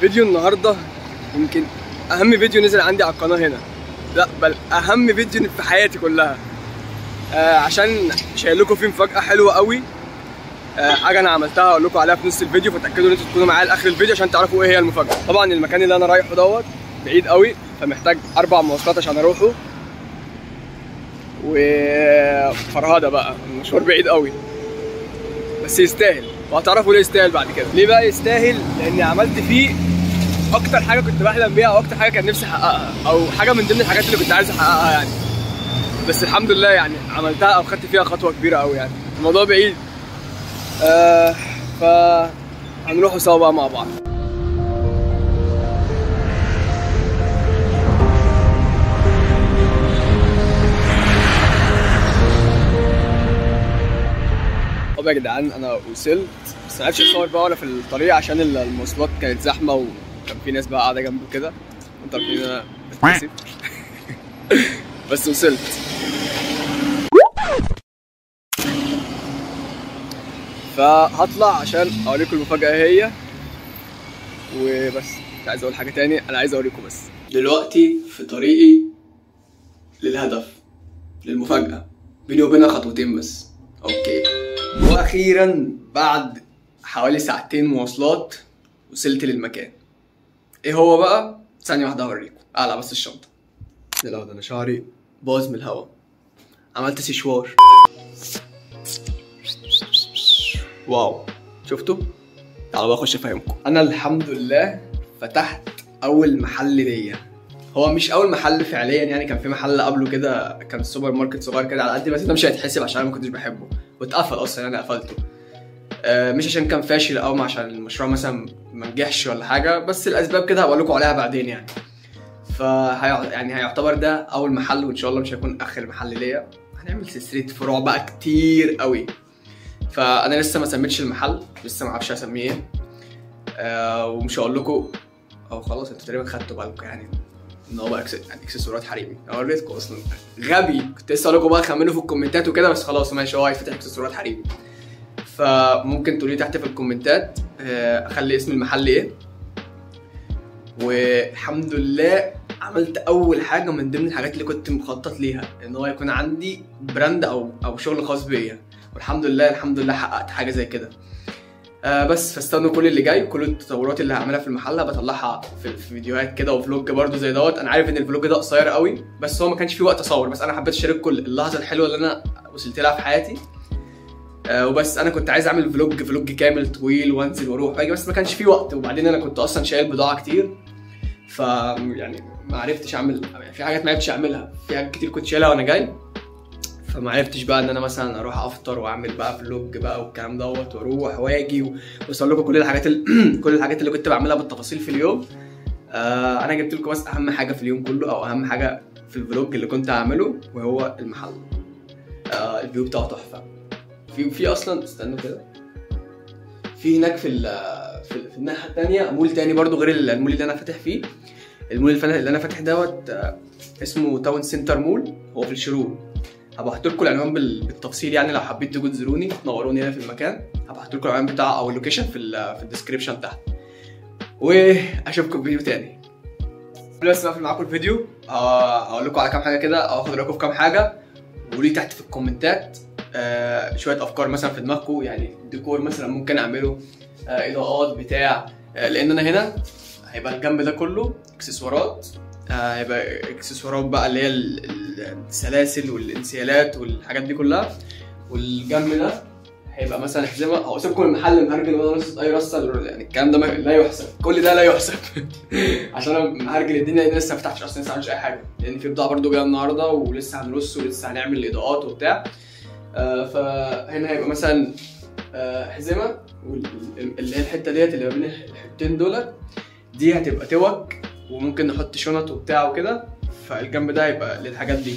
فيديو النهارده يمكن اهم فيديو نزل عندي على القناه هنا، لا بل اهم فيديو في حياتي كلها. عشان شايل لكم فيه مفاجاه حلوه قوي. حاجه انا عملتها اقول لكم عليها في نص الفيديو، فتاكدوا ان انتوا تكونوا معايا لاخر الفيديو عشان تعرفوا ايه هي المفاجاه. طبعا المكان اللي انا رايحه دوت بعيد قوي، فمحتاج 4 مواصلات عشان اروحه، وفرهده بقى، المشوار بعيد قوي بس يستاهل، وهتعرفوا ليه يستاهل بعد كده. ليه بقى يستاهل؟ لاني عملت فيه اكتر حاجه كنت بحلم بيها، او اكتر حاجه كان نفسي احققها، او حاجه من ضمن الحاجات اللي كنت عايز احققها يعني. بس الحمد لله يعني عملتها او خدت فيها خطوه كبيره قوي يعني. الموضوع بعيد، ف هنروحوا سوا بقى مع بعض. طب يا جدعان انا وصلت، بس معرفتش اصور بقى ولا في الطريق عشان المواصلات كانت زحمه، وكان في ناس بقى قاعده جنبي كده، انتوا عارفين انا بتكسف. بس وصلت. فهطلع عشان اوريكم المفاجاه ايه هي، وبس. مش عايز اقول حاجه تاني، انا عايز اوريكم بس. دلوقتي في طريقي للهدف، للمفاجاه، بيني وبينها خطوتين بس. اوكي، واخيرا بعد حوالي 2 ساعة مواصلات وصلت للمكان. ايه هو بقى؟ ثانيه واحده اوريكم. اقلع بس الشنطه. لا ده انا شعري باظ من الهوا، عملت سيشوار. واو، شفتوا؟ تعالوا بقى اخش افهمكم. انا الحمد لله فتحت اول محل ليا. هو مش اول محل فعليا يعني، كان في محل قبله كده، كان سوبر ماركت صغير كده على قدي، بس ده مش هيتحسب عشان انا ما كنتش بحبه، واتقفل اصلا. انا قفلته مش عشان كان فاشل او عشان المشروع مثلا ما نجحش ولا حاجه، بس الاسباب كده هقول لكم عليها بعدين يعني. يعني هيعتبر ده اول محل، وان شاء الله مش هيكون اخر محل ليا. هنعمل سلسله فروع بقى كتير قوي. فانا لسه ما سميتش المحل، لسه ما اعرفش اسميه ايه، ومش هقول لكم، او خلاص انتوا تقريبا خدتوا بالكم يعني ان هو بقى يعني اكسسوارات حريمي. انا وريتكم اصلا، غبي كنت لسه اقول لكم بقى خمنوا في الكومنتات وكده، بس خلاص ماشي، هو هيفتح اكسسوارات حريمي. فممكن تقولي تحت في الكومنتات اخلي اسم المحل ايه. والحمد لله عملت اول حاجه من ضمن الحاجات اللي كنت مخطط ليها، ان هو يكون عندي براند او شغل خاص بيا، والحمد لله حققت حاجه زي كده. بس فاستنوا كل اللي جاي، كل التطورات اللي هعملها في المحل بطلعها في فيديوهات كده وفلوج برده زي دوت. انا عارف ان الفلوج ده قصير قوي، بس هو ما كانش فيه وقت اصور، بس انا حبيت اشارككم اللحظه الحلوه اللي انا وصلت لها في حياتي. وبس انا كنت عايز اعمل فلوج كامل طويل وانزل واروح واجي، بس ما كانش فيه وقت، وبعدين انا كنت اصلا شايل بضاعه كتير، ف يعني ما عرفتش اعمل يعني، في حاجات ما عرفتش اعملها، في حاجات كتير كنت شايلها وانا جاي، فما عرفتش بقى ان انا مثلا اروح افطر واعمل بقى فلوج بقى والكلام دوت، واروح واجي واوصل لكم كل الحاجات كل الحاجات اللي كنت بعملها بالتفاصيل في اليوم. انا جبت لكم بس اهم حاجه في اليوم كله، او اهم حاجه في الفلوج اللي كنت هعمله، وهو المحل. الفيو بتاعه تحفه. في اصلا استنوا كده، في هناك في الناحيه الثانيه مول تاني برضو غير المول اللي انا فاتح فيه. المول اللي انا فاتح دوت اسمه تاون سنتر مول، هو في الشروق. هبقى احط لكم العنوان بالتفصيل يعني، لو حبيت تيجوا تزوروني تنوروني هنا في المكان، هبقى احط لكم العنوان بتاعه او اللوكيشن في الديسكربشن تحت. واشوفكم في فيديو تاني. قبل بس ما اقفل معاكم الفيديو اقول لكم على كام حاجه كده، او اخد رايكم في كام حاجه، وقولوا لي تحت في الكومنتات شويه افكار مثلا في دماغكم، يعني ديكور مثلا ممكن اعمله، اضاءات بتاع، لان انا هنا هيبقى الجنب ده كله اكسسوارات، هيبقى اكسسوارات بقى اللي هي السلاسل والانسيالات والحاجات دي كلها، والجنب ده هيبقى مثلا حزمه. او سيبكم المحل مهرجل وانا رص اي رصه يعني، الكلام ده لا يحسب، كل ده لا يحسب. عشان انا مهرجل الدنيا، لان لسه ما فتحتش اصلا، لسه ما عملتش اي حاجه، لان في بضاعه برده جايه النهارده، ولسه هنرص ولسه هنعمل الاضاءات وبتاع. فهنا هيبقى مثلا حزمه، اللي هي الحته ديت اللي ما بين الحتتين دولت، دي هتبقى توك، وممكن نحط شنط وبتاع وكده، فالجنب ده هيبقى للحاجات دي.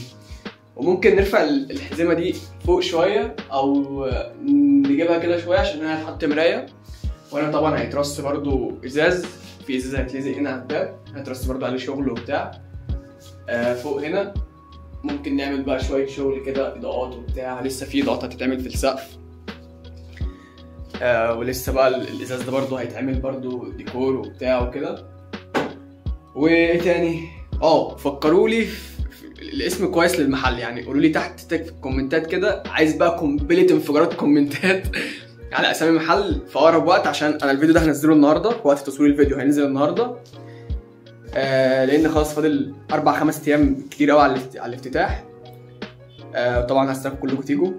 وممكن نرفع الحزمه دي فوق شويه، او نجيبها كده شويه عشان هنا هتحط مرايه، وانا طبعا هيترص برده ازاز، في ازاز هيتلزق هنا على الباب، هيترص برده عليه شغل وبتاع. فوق هنا ممكن نعمل بقى شويه شغل كده، اضاءات وبتاع، لسه في اضاءات هتتعمل في السقف. ولسه بقى الازاز ده برضو هيتعمل برضو ديكور وبتاع وكده. وايه تاني؟ فكروا لي الاسم كويس للمحل، يعني قولوا لي تحت في الكومنتات كده، عايز بقى قنبله انفجارات كومنتات على اسامي محل في اقرب وقت، عشان انا الفيديو ده هنزله النهارده، وقت تصوير الفيديو هينزل النهارده. لان خلاص فاضل 4-5 ايام، كتير قوي على الافتتاح. طبعا هستناكم كلكم تيجوا،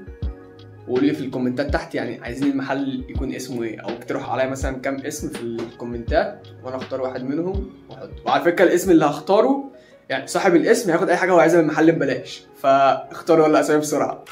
وقولوا لي في الكومنتات تحت يعني عايزين المحل يكون اسمه ايه، او اقترحوا عليا مثلا كام اسم في الكومنتات وانا اختار واحد منهم واحطه. وعلى فكره الاسم اللي هختاره يعني صاحب الاسم هياخد اي حاجه هو عايزها من المحل ببلاش، فاختاروا يلا اسامي بسرعه.